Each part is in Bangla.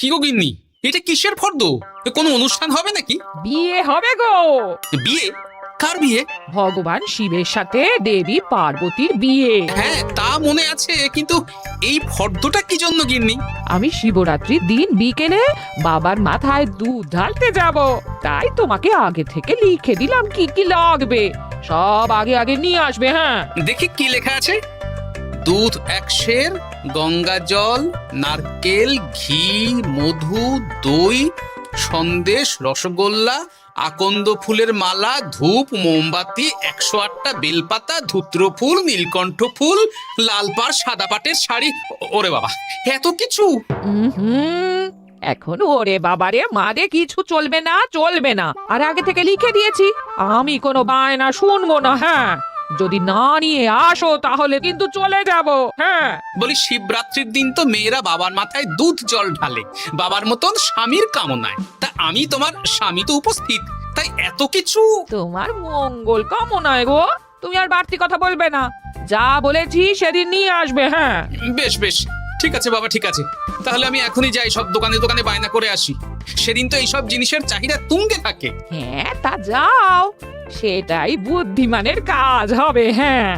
কি গো গিন্নি, এটা কিসের ফর্দ? কোনো অনুষ্ঠান হবে নাকি? বিয়ে হবে গো। বিয়ে? কার বিয়ে? ভগবান শিবের সাথে দেবী পার্বতীর বিয়ে। হ্যাঁ, তা মনে আছে, কিন্তু এই ফর্দটা কি জন্য গিন্নি? আমি শিবরাত্রির দিন বিকেলে বাবার মাথায় দুধ ঢালতে যাব, তাই তোমাকে আগে থেকে লিখে দিলাম কি কি লাগবে। সব আগে আগে নিয়ে আসবে। হ্যাঁ, দেখি কি লেখা আছে। দুধ 1 সের, গঙ্গা জল, নারকেল, ঘি, মধু, দই, সন্দেশ, রসগোল্লা, আকন্দ ফুলের মালা, ধূপ, মোমবাতি, 108টা বেলপাতা, ধূত্র ফুল, নীলকণ্ঠ ফুল, লাল পাড়, সাদা পাটের শাড়ি। ওরে বাবা, এত কিছু! এখন ওরে বাবারে মারে কিছু চলবে না, চলবে না। আর আগে থেকে লিখে দিয়েছি, আমি কোনো বায়না শুনবো না। হ্যাঁ, যদি না নিয়ে আসো তাহলে কিন্তু চলে যাব। হ্যাঁ, বলি, শিবরাত্রির দিন তো মেয়েরা বাবার মাথায় দুধ জল ঢালে বাবার মতন স্বামীর কামনায়। তা আমি তোমার স্বামী তো উপস্থিত, তাই এত কিছু। তোমার মঙ্গল কামনায় গো, তুমি আর বাড়তি কথা বলবে না। যা বলেছি সেদিন নিয়ে আসবে। হ্যাঁ, বেশ বেশ, ঠিক আছে বাবা, ঠিক আছে। তাহলে আমি এখনই যাই, সব দোকানে দোকানে বায়না করে আসি। সেদিন তো এইসব জিনিসের চাহিদা তুঙ্গে থাকে। হ্যাঁ, তা যাও, সেটাই বুদ্ধিমানের কাজ হবে। হ্যাঁ,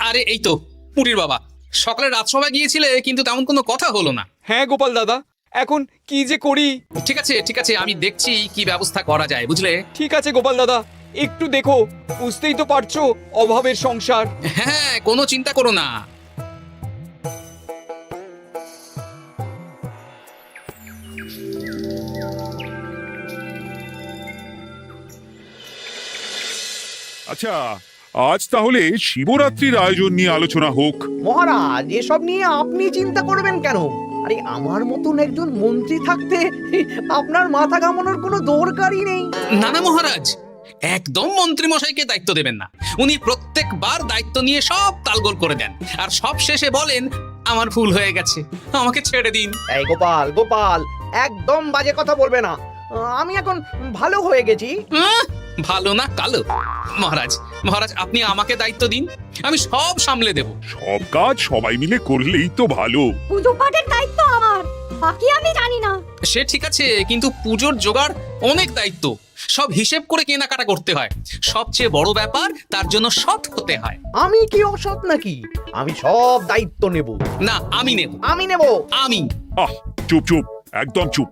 আরে এই তো পুরীর বাবা, সকালে রাজসভায় গিয়েছিলে কিন্তু তেমন কোনো কথা হলো না। হ্যাঁ গোপাল দাদা, এখন কি যে করি। ঠিক আছে ঠিক আছে, আমি দেখছি কি ব্যবস্থা করা যায়, বুঝলে? ঠিক আছে গোপাল দাদা, একটু দেখো, বুঝতেই তো পারছো অভাবের সংসার। হ্যাঁ, কোনো চিন্তা করো না। আচ্ছা, আজ তাহলে শিবরাত্রির আয়োজন নিয়ে আলোচনা হোক। মহারাজ, এসব নিয়ে আপনি চিন্তা করবেন কেন? আরে আমার মতন একজন মন্ত্রী থাকতে আপনার মাথা ঘামানোর কোনো দরকারই নেই। না না মহারাজ, একদম মন্ত্রী মশাইকে দায়িত্ব দেবেন না। উনি প্রত্যেকবার দায়িত্ব নিয়ে সব তালগোল করে দেন, আর সব শেষে বলেন আমার ভুল হয়ে গেছে, আমাকে ছেড়ে দিন। এই গোপাল গোপাল, একদম বাজে কথা বলবে না। আমি এখন ভালো হয়ে গেছি। ভালো না কালো? মহারাজ মহারাজ, আপনি আমাকে দায়িত্ব দিন, আমি সব সামলে দেব। সব কাজ সবাই মিলে করলেই তো ভালো। পুজো পাঠের দায়িত্ব আমার, বাকি আমি জানি না। সে ঠিক আছে, কিন্তু পুজোর জোগাড় অনেক দায়িত্ব, সব হিসেব করে কেনাকাটা করতে হয়। সবচেয়ে বড় ব্যাপার, তার জন্য সৎ হতে হয়। আমি কি অসৎ নাকি? আমি সব দায়িত্ব নেব। না, আমি নেব। আমি নেব। আমি। আহ, চুপ চুপ, একদম চুপ।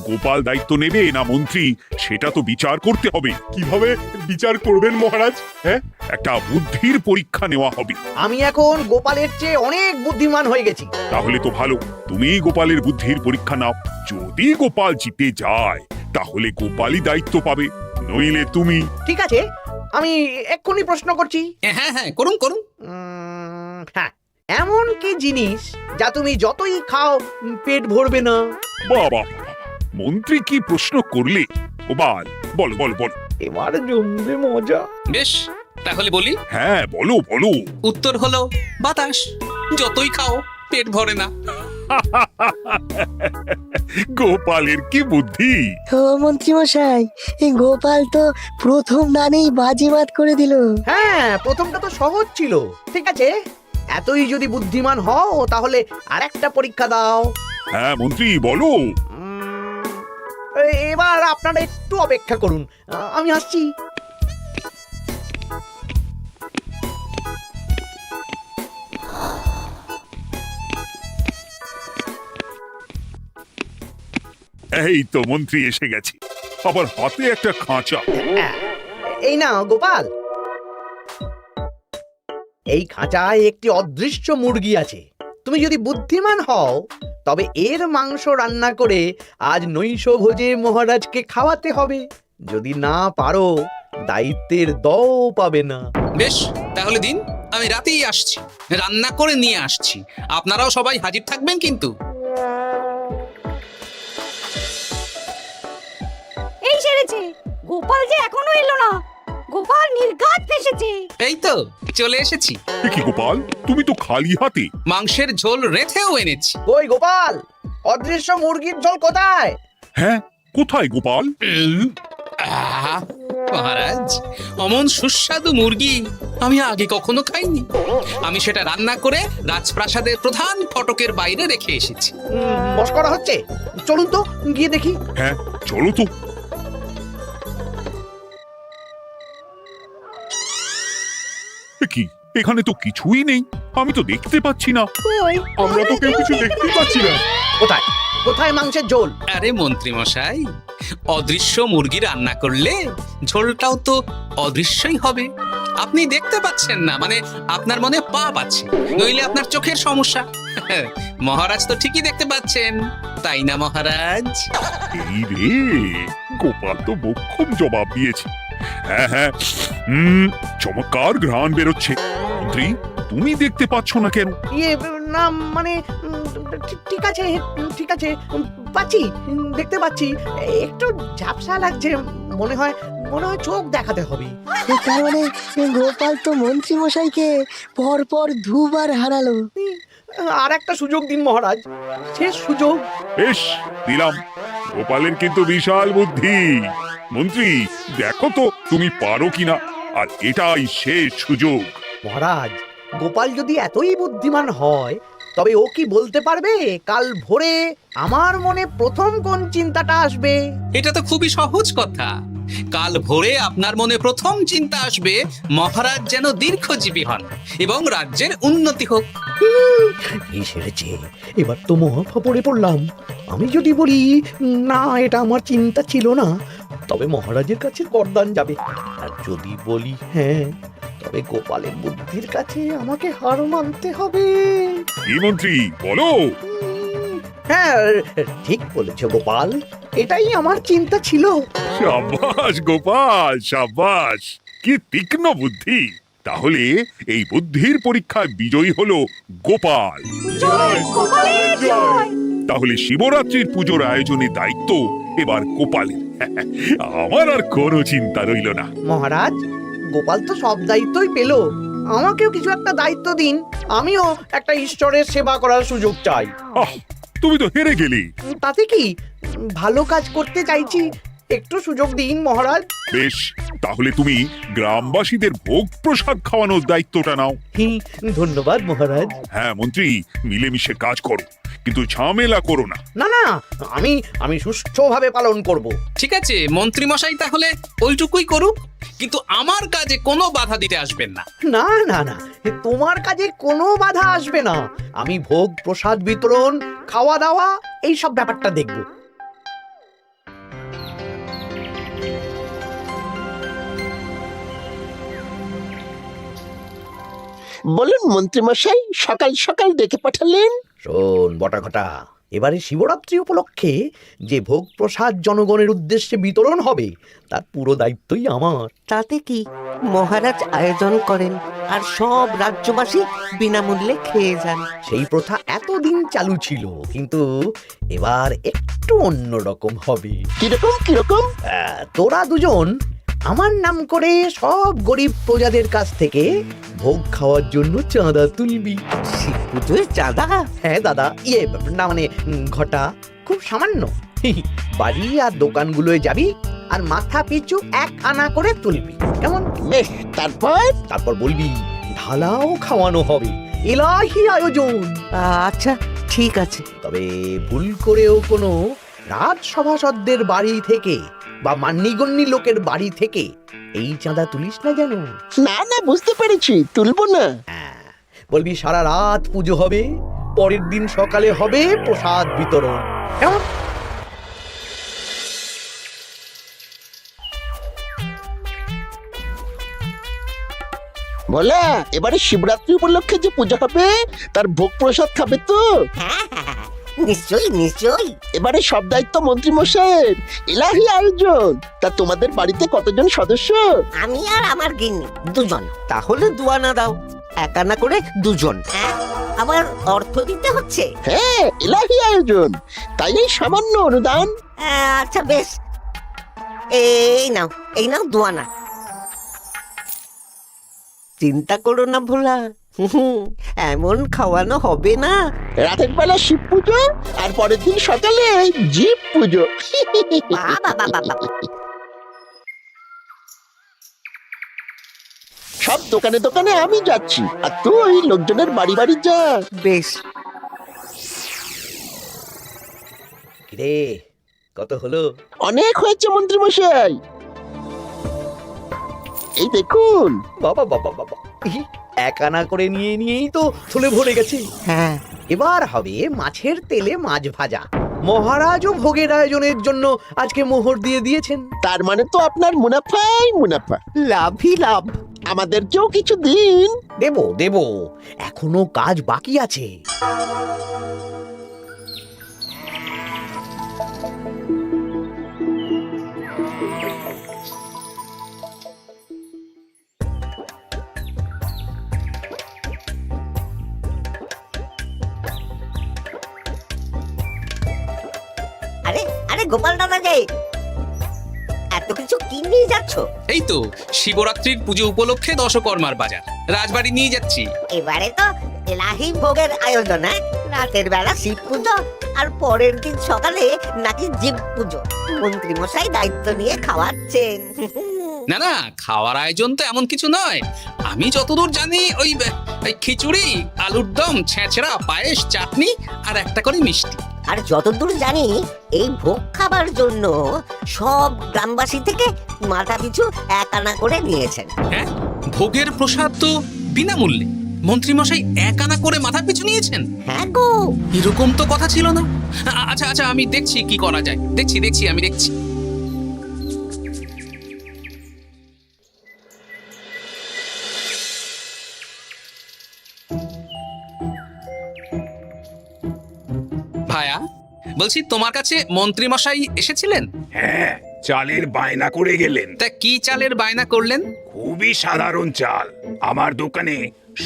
গোপাল দায়িত্ব নেবে না মন্ত্রী, সেটা তো বিচার করতে হবে। কিভাবে বিচার করবেন মহারাজ? হ্যাঁ, একটা বুদ্ধির পরীক্ষা নেওয়া হবে। আমি এখন গোপালের চেয়ে অনেক বুদ্ধিমান হয়ে গেছি। তাহলে তো ভালো, তুমি গোপালের বুদ্ধির পরীক্ষা নাও। যদি গোপাল জিতে যায় তাহলে গোপালই দায়িত্ব পাবে, নইলে তুমি। ঠিক আছে, আমি এক্ষুনি প্রশ্ন করছি। হ্যাঁ হ্যাঁ, করুন করুন। হ্যাঁ, এমন কি জিনিস যা তুমি যতই খাও পেট ভরবে না? বাবা, মন্ত্রী কি প্রশ্ন করলে! গোপাল, বলো বলো বলো। এবার জমবে মজা। বেশ, তাহলে বলি। হ্যাঁ, বলো বলো। উত্তর হলো বাতাস, যতই খাও পেট ভরে না। গোপালের কি বুদ্ধি! ও মন্ত্রী মশাই, এই গোপাল তো প্রথম দানেই বাজিমাত করে দিল। হ্যাঁ, প্রথমটা তো সহজ ছিল। ঠিক আছে, এতই যদি বুদ্ধিমান হও তাহলে আরেকটা পরীক্ষা দাও। হ্যাঁ মন্ত্রী, বলো। এবার আপনারা একটু অপেক্ষা করুন, আমি আসছি। এই তো মন্ত্রী এসে গেছে, আবার হাতে একটা খাঁচা। এই না গোপাল, এই খাঁচায় একটি অদৃশ্য মুরগি আছে। তুমি যদি বুদ্ধিমান হও তবে এর মাংস রান্না করে আজ নৈশভোজে মহারাজকে খাওয়াতে হবে। যদি না পারো, দায়িত্বের দও পাবে না। বেশ, তাহলে দিন, আমি রাতেই আসছি, রান্না করে নিয়ে আসছি। আপনারাও সবাই হাজির থাকবেন কিন্তু। এই সেরেছে, গোপাল যে এখনো এলো না। গোপাল নির্ঘাত ফেসেছে। এই তো চলে এসেছি। কি গোপাল, তুমি তো খালি হাতে। মাংসের ঝোল রেঁধেও এনেছি। ওই গোপাল, অদৃশ্য মুরগির ঝোল কোথায়? হ্যাঁ, কোথায় গোপাল? আহ, মহারাজ, অমন সুস্বাদু মুরগি আমি আগে কখনো খাইনি। আমি সেটা রান্না করে রাজপ্রাসাদের প্রধান ফটকের বাইরে রেখে এসেছি। বস করা হচ্ছে, চলুন তো গিয়ে দেখি। হ্যাঁ চলো তো। এ কি, এখানে তো কিছুই নেই, আমি তো দেখতে পাচ্ছি না। আমরা তো কেউ কিছু দেখতেই পাচ্ছি না। কোথায় কোথায় মাংসের ঝোল? আরে মন্ত্রী মশাই, অদৃশ্য মুরগি রান্না করলে ঝোলটাও তো অদৃশ্যই হবে। আপনি দেখতে পাচ্ছেন না, মানে আপনার মনে পাপ আছে, নইলে আপনার চোখের সমস্যা। মহারাজ তো ঠিকই দেখতে পাচ্ছেন, তাই না মহারাজ? এই রে, গোপাল তো মোক্ষম জবাব দিয়েছে। হ্যাঁ হ্যাঁ, চমৎকার ঘ্রাণ বেরোচ্ছে। মন্ত্রী, তুমি দেখতে পাচ্ছ না কেন? ইয়ে না মানে ঠিক আছে ঠিক আছে, পাচ্ছি, দেখতে পাচ্ছি। একটু ঝাপসা লাগছে, মনে হয় চোখ দেখাতে হবে। তার মানে গোপাল তো মন্ত্রী মশাইকে পরপর দুবার হারালো। আর একটা সুযোগ দিন মহারাজ, শেষ সুযোগ। বেশ, দিলাম। গোপালের কিন্তু বিশাল বুদ্ধি। মন্ত্রী, দেখো তো তুমি পারো কিনা, আর এটাই শেষ সুযোগ। মহারাজ, গোপাল যদি এতই বুদ্ধিমান হয়, তবে ও কি বলতে পারবে কাল ভোরে আমার মনে প্রথম কোন চিন্তাটা আসবে? এটা তো খুবই সহজ কথা। কাল ভোরে আপনার মনে প্রথম চিন্তা আসবে মহারাজ যেন দীর্ঘজীবী হন এবং রাজ্যের উন্নতি হোক। এই সেরেছে, এবার তো মহা ফাপড়ে পড়লাম। আমি যদি বলি না, এটা আমার চিন্তা ছিল না, তবে মহারাজের কাছে গর্দান যাবে। আর যদি বলি হ্যাঁ, তবে গোপালের বুদ্ধির কাছে আমাকে হার মানতে হবে। কি মন্ত্রী, বলো। হ্যাঁ, ঠিক বলেছ গোপাল, এটাই আমার চিন্তা ছিল। সাবাস গোপাল, সাবাস, কি তীক্ষ্ণ বুদ্ধি। তাহলে এই বুদ্ধির পরীক্ষায় বিজয়ী হলো গোপাল। জয় গোপালের জয়। তাহলে শিবরাত্রির পুজোর আয়োজনের দায়িত্ব এবার গোপালের। আমার আর কোনো চিন্তা রইল না। মহারাজ, গোপাল তো সব দায়িত্বই পেল, আমাকেও কিছু একটা দায়িত্ব দিন। আমিও একটা ঈশ্বরের সেবা করার সুযোগ চাই। আহ, তুমি তো হেরে গেলে। তাতে কি, ভালো কাজ করতে চাইছি, একটু সুযোগ দিন মহারাজ। বেশ, তাহলে তুমি গ্রামবাসীদের ভোগ প্রসাদ খাওয়ানোর দায়িত্বটা নাও। ধন্যবাদ মহারাজ। হ্যাঁ মন্ত্রী, মিলেমিশে কাজ করো, কিন্তু ঝামেলা করো না। না না, আমি সুষ্ঠুভাবে পালন করব। ঠিক আছে মন্ত্রী মশাই, তাহলে ওইটুকুই করুক, কিন্তু আমার কাজে কোনো বাধা দিতে আসবেন না। না না না, তোমার কাজে কোনো বাধা আসবে না। আমি ভোগ প্রসাদ বিতরণ, খাওয়া দাওয়া, এই সব ব্যাপারটা দেখব। বলুন মন্ত্রীমশাই, সকাল সকাল ডেকে পাঠালেন। শোন বটাঘটা, এবারে শিবরাত্রি উপলক্ষে যে ভোগ প্রসাদ জনগণের উদ্দেশ্যে বিতরণ হবে, তার পুরো দায়িত্বই আমার। তাতে কি, মহারাজ আয়োজন করেন আর সব রাজ্যবাসী বিনামূল্যে খেয়ে যান। সেই প্রথা এতদিন চালু ছিল, কিন্তু এবার একটু অন্যরকম হবে। কিরকম কিরকম? তোরা দুজন আমার নাম করে সব গরিব প্রজাদের কাছ থেকে ভোগ খাওয়ার জন্য চাঁদা তুলবি। শিব পুজোয় চাঁদা? হ্যাঁ দাদা, না মানে ঘটা, খুব সামান্য। বাড়ি আর দোকানগুলোয় যাবি আর মাথা পিছু 1 আনা করে তুলবি, কেমন? বেশ, তারপর বলবি ঢালাও খাওয়ানো হবে, এলাহি আয়োজন। আচ্ছা ঠিক আছে। তবে ভুল করেও কোনো রাজসভাসদদের বাড়ি থেকে বা মান্যিগণ্যি লোকের বাড়ি থেকে এই চাঁদা তুলিস না যেন। না না, বুঝতে পেরেছি, তুলবো না। বলবি সারা রাত পুজো হবে, পরের দিন সকালে হবে প্রসাদ বিতরণ, কেমন? বলা, এবারে শিবরাত্রি উপলক্ষে যে পূজা হবে তার ভোগ প্রসাদ খাবে তো? নিশ্চয়ই নিশ্চয়ই। এবারে সব দায়িত্ব মন্ত্রী মশাইয়ের, এলাহি আয়োজন। তা তোমাদের বাড়িতে কতজন সদস্য? আমি আর আমার গিন্নি 2 জন। তাহলে 2 আনা দাও, 1 আনা করে 2 জন। আবার অর্থ দিতে হচ্ছে? হ্যাঁ, এলাহি আয়োজন, তাই এই সামান্য অনুদান। আচ্ছা বেশ, এই নাও 2 আনা। চিন্তা করো না ভোলা, এমন খাওয়ানো হবে না। রাতের বেলা শিব পুজো আর পরের দিন সকালে জীব পুজো। বাবা বাবা বাবা। সব দোকানে দোকানে আমি যাচ্ছি, আর তুই লোকজনের বাড়ি বাড়ি যা। বেশ। রে কত হলো? অনেক হয়েছে মন্ত্রী মশাই, এই দেখুন। বাবা বাবা বাবা, এক আনা করে নিয়ে নিয়েই তো থলে ভরে গেছে। হ্যাঁ, এবার হবে মাছের তেলে মাছ ভাজা। মহারাজও ভোগের আয়োজনের জন্য আজকে মোহর দিয়ে দিয়েছেন। তার মানে তো আপনার মুনাফাই মুনাফা, লাভই লাভ। আমাদেরকেও কিছু দিন। দেব দেব, এখনো কাজ বাকি আছে। আরে আরে গোপাল দাদা যে এত কিছু কি নিয়ে যাচ্ছ? এই তো শিবরাত্রির পুজো উপলক্ষে দশকর্মার বাজার রাজবাড়ি নিয়ে যাচ্ছি। এবারে তো এলাহি ভোগের আয়োজন, হ্যাঁ? রাতের বেলা শিব পুজো, আর পরের দিন সকালে নাকি জীব পুজো। মন্ত্রী মশাই দায়িত্ব নিয়ে খাওয়াচ্ছেন। না না, খাওয়ার আয়োজন তো এমন কিছু নয়। আমি যতদূর জানি ওই খিচুড়ি, আলুর দম, ছেঁচড়া, পায়েস, চাটনি আর একটা করে মিষ্টি। আর যতদূর জানি এই ভোগ খাবার জন্য সব গ্রামবাসী থেকে মাথা পিছু 1 আনা করে নিয়েছেন। হ্যাঁ, ভোগের প্রসাদ তো বিনামূল্যে। মন্ত্রীমশাই 1 আনা করে মাথা পিছু নিয়েছেন? হ্যাঁ গো, এরকম তো কথা ছিল না। আচ্ছা আচ্ছা, আমি দেখছি কি করা যায়। দেখছি আমি দেখছি। ভায়া, বলছি তোমার কাছে মন্ত্রীমশাই এসেছিলেন? হ্যাঁ, চালের বায়না করে গেলেন। তা কি চালের বায়না করলেন? খুবই সাধারণ চাল, আমার দোকানে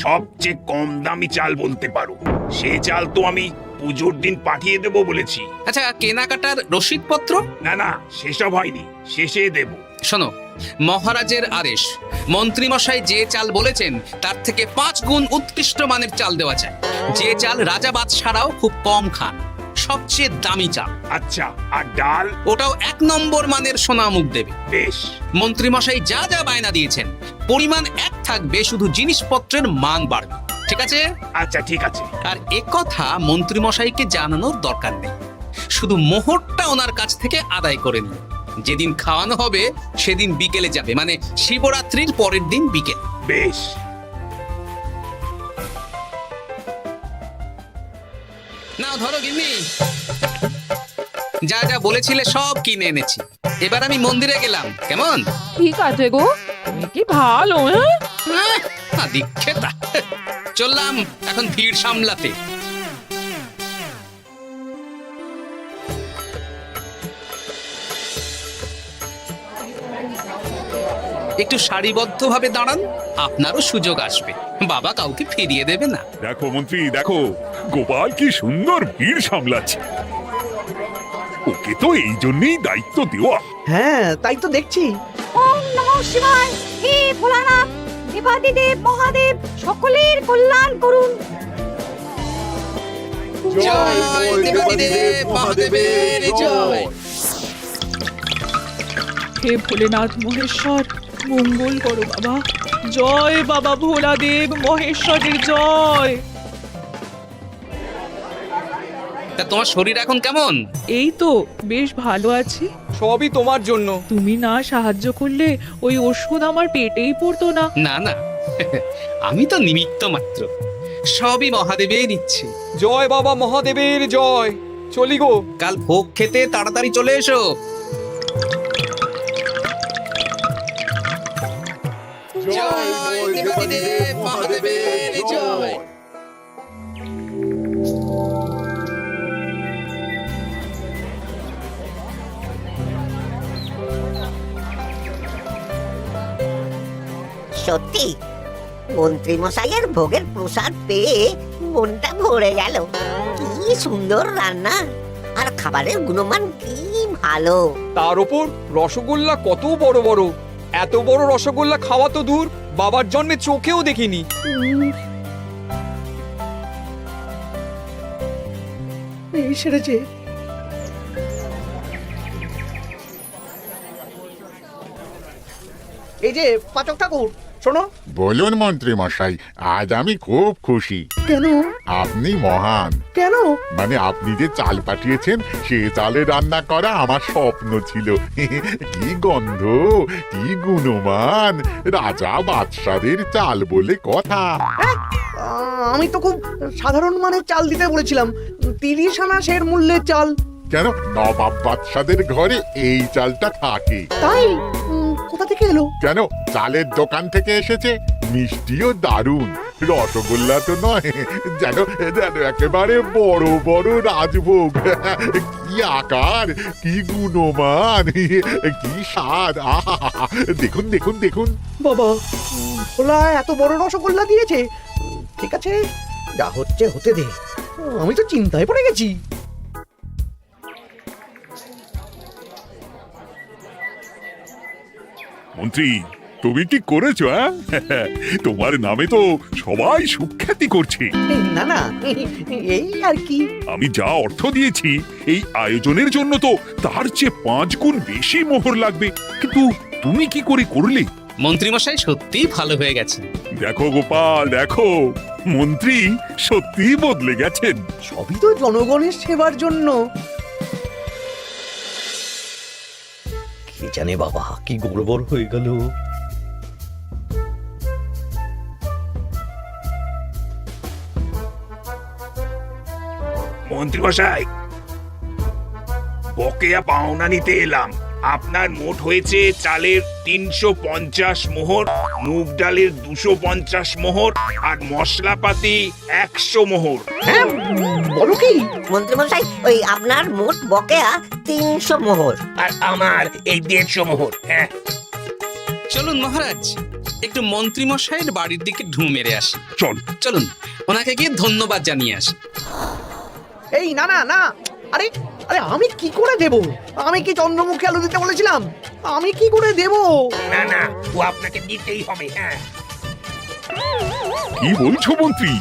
সবচেয়ে কম দামি চাল বলতে পারো। সে চাল তো আমি পুজোর দিন পাঠিয়ে দেব বলেছি। আচ্ছা, কেনাকাটার রসিদপত্র? না না, সেসব হয়নি, শেষে দেব। শোনো, মহারাজের আদেশ, মন্ত্রীমশাই যে চাল বলেছেন তার থেকে 5 গুণ উৎকৃষ্ট মানের চাল দেওয়া চাই। যে চাল রাজা বাদশারাও খুব কম খান, সবচেয়ে দামি চাল। আচ্ছা, আর ডাল? ওটাও 1 নম্বর মানের সোনামুখ দেবে। বেশ। মন্ত্রীমশাই যা যা বায়না দিয়েছেন পরিমাণ এক থাকবে, শুধু জিনিসপত্রের মান বাড়বে। ঠিক আছে? আচ্ছা, ঠিক আছে। আর কথা মন্ত্রীমশাইকে জানানোর দরকার নেই, শুধু মোহরটা ওনার কাছ থেকে আদায় করে নিন। যেদিন খাওয়ানো হবে সেদিন বিকেলে যাবে, মানে শিবরাত্রির পরের দিন বিকেল। বেশ। নাও ধরো গিন্নি, যা যা বলেছিলে সব কিনে এনেছি। এবার আমি মন্দিরে গেলাম, কেমন? ঠিক আছে গো, তুমি কি ভালো, হ্যাঁ? দীক্ষেতা। চললাম এখন ভিড় সামলাতে। একটু সারিবদ্ধভাবে দাঁড়ান, আপনারও সুযোগ আসবে। বাবা কাউকে ফিরিয়ে দেবে না। দেখো মন্ত্রী, দেখো গোপাল কি সুন্দর ভিড় সামলাচ্ছে। ওকে তো এই জন্যই দায়িত্ব দেওয়া। হ্যাঁ, তাই তো দেখছি। ওম নমঃ শিবায়। হে ভোলানাথ, দেবাদিদেব মহাদেব সকলের কল্যাণ করুন। জয় দেবাদিদেব মহাদেবের জয়। হে ভোলেনাথ মহেশ্বর, মঙ্গল করো বাবা। জয় বাবা ভোলাদেব মহেশ্বরের জয়। তা তোমার শরীর এখন কেমন? এই তো বেশ ভালো আছি। সবই তোমার জন্য। তুমি না সাহায্য করলে ওই ওষুধ আমার পেটেই পড়তো না। না না, আমি তো নিমিত্ত মাত্র, সবই মহাদেবের ইচ্ছে। জয় বাবা মহাদেবের জয়। চলি গো। কাল ভোগ খেতে তাড়াতাড়ি চলে এসো। জয় দেবাদিদেব মহাদেবের জয়। সত্যি মন্ত্রী মশাইয়ের ভোগের প্রসাদ পেয়ে মনটা ভরে গেল। কি সুন্দর রান্না, আর খাবারের গুণমান কি ভালো। তার উপর রসগোল্লা কত বড় বড়। এত বড় রসগোল্লা খাওয়া তো দূর, বাবার জন্মে চোখেও দেখিনি। এই সেরেছে। এই যে পাচক ঠাকুর, শোনো। বলুন মন্ত্রী মশাই, আজ আমি খুব খুশি। কেন? আপনি মহান। কেন? মানে আপনি যে চাল পাঠিয়েছেন সে চালে রান্না করা আমার স্বপ্ন ছিল। কি গন্ধ, কি গুণমান, রাজা বাদশাদের চাল বলে কথা। আমি তো খুব সাধারণ মানের চাল দিতে বলেছিলাম, 30 আনা সের মূল্যের চাল। কেন, নবাব বাদশাদের ঘরে এই চালটা থাকে। তাই? কোথা থেকে এলো? কেন, চালের দোকান থেকে এসেছে। মিষ্টিও দারুণ, রসগোল্লা তো নয়, যেন যেন একেবারে বড় বড় রাজভোগ। কি আকার, কি গুণমান, কি স্বাদ। আহা, দেখুন দেখুন দেখুন। বাবা, ভোলা এত বড় রসগোল্লা দিয়েছে। ঠিক আছে, যা হচ্ছে হতে দে। আমি তো চিন্তায় পড়ে গেছি। মন্ত্রী, তুমি কি করেছো? তোমার নামে তো সবাই সুখ্যাতি করছে। না না, এই আর কি। আমি যা অর্থ দিয়েছি এই আয়োজনের জন্য তো তার চেয়ে 5 গুণ বেশি মোহর লাগবে, কিন্তু তুমি কি করে করলে? মন্ত্রীমশাই সত্যিই ভালো হয়ে গেছে। দেখো গোপাল, দেখো মন্ত্রী সত্যিই বদলে গেছেন। সবই তো জনগণের সেবার জন্য। কে জানে বাবা, কি গড়বড় হয়ে গেল। মন্ত্রীমশাই, বকেয়া পাওনা নিতে এলাম। আপনার মোট হয়েছে চালের 350 মোহর, মুগ ডালের 250 মোহর, আর মশলাপাতি 100 মোহর। হ্যাঁ, বলো কি? মন্ত্রীমশাই, ওই আপনার মোট বকেয়া 300 মোহর। আর আমার এই 150 মোহর। হ্যাঁ, চলুন মহারাজ, একটু মন্ত্রীমশাইয়ের বাড়ির দিকে ঢু মেরে আসি। চল। চলুন, ওনাকে গিয়ে ধন্যবাদ জানিয়ে আসি। এই না না না, আরে আরে আমি কি করে দেব? আমি কি চন্দ্রমুখী আলু দিতে বলেছিলাম? আমি কি করে দেব? না না, ও আপনাকে দিতেই হবে। হ্যাঁ, কি বলছো মন্ত্রী?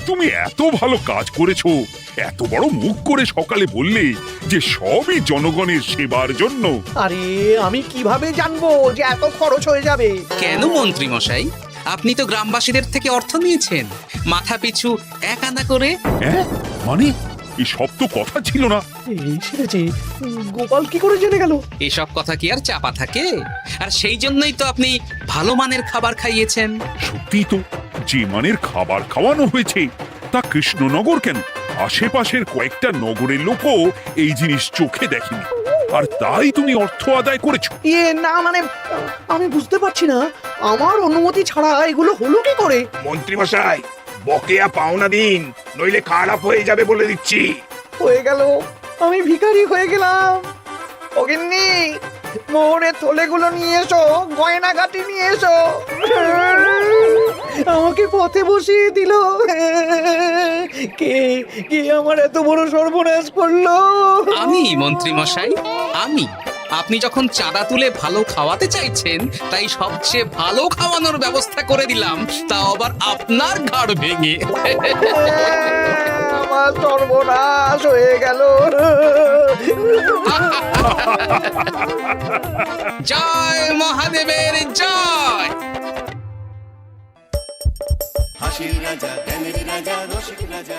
তুমি এত ভালো কাজ করেছো, এত বড় মুখ করে সকালে বললে যে সবই জনগণের সেবার জন্য। আরে আমি কিভাবে জানবো যে এত খরচ হয়ে যাবে? কেন মন্ত্রীমশাই, আপনি তো গ্রামবাসীদের থেকে অর্থ নিয়েছেন, মাথা পিছু 1 আনা করে। হ্যাঁ, মানে এসব তো কথা ছিল না। এই সেরেছে, গোপাল কি করে জেনে গেল? এসব কথা কি আর চাপা থাকে? আর সেই জন্যই তো আপনি ভালো মানের খাবার খাইয়েছেন। সত্যি তো, যে মানের খাবার খাওয়ানো হয়েছে তা কৃষ্ণনগর কেন, আশেপাশের কয়েকটা নগরের লোকও এই জিনিস চোখে দেখেনি, আর তাই তুমি অর্থ আদায় করেছো। না মানে, আমি বুঝতে পারছি না, আমার অনুমতি ছাড়া এগুলো হলো কি করে? মন্ত্রীমশাই, বকেয়া পাওনা দিন, নইলে খারাপ হয়ে যাবে বলে দিচ্ছি। হয়ে গেল, আমি ভিখারি হয়ে গেলাম। অগিন্নি, মোহরের থলেগুলো নিয়ে এসো, গয়নাগাটি নিয়ে এসো। আমাকে পথে বসিয়ে দিল। কে কে আমার এত বড় সর্বনাশ করলো? আমি মন্ত্রীমশাই, আমি। আপনি যখন চাঁদা তুলে ভালো খাওয়াতে চাইছেন, তাই সবচেয়ে ভালো খাওয়ানোর ব্যবস্থা করে দিলাম, তা আবার আপনার ঘাড় ভেঙে। আমার সর্বনাশ হয়ে গেল। জয় মহাদেবের জয়। হাসির রাজা, জ্ঞানের রাজা, রসিক রাজা।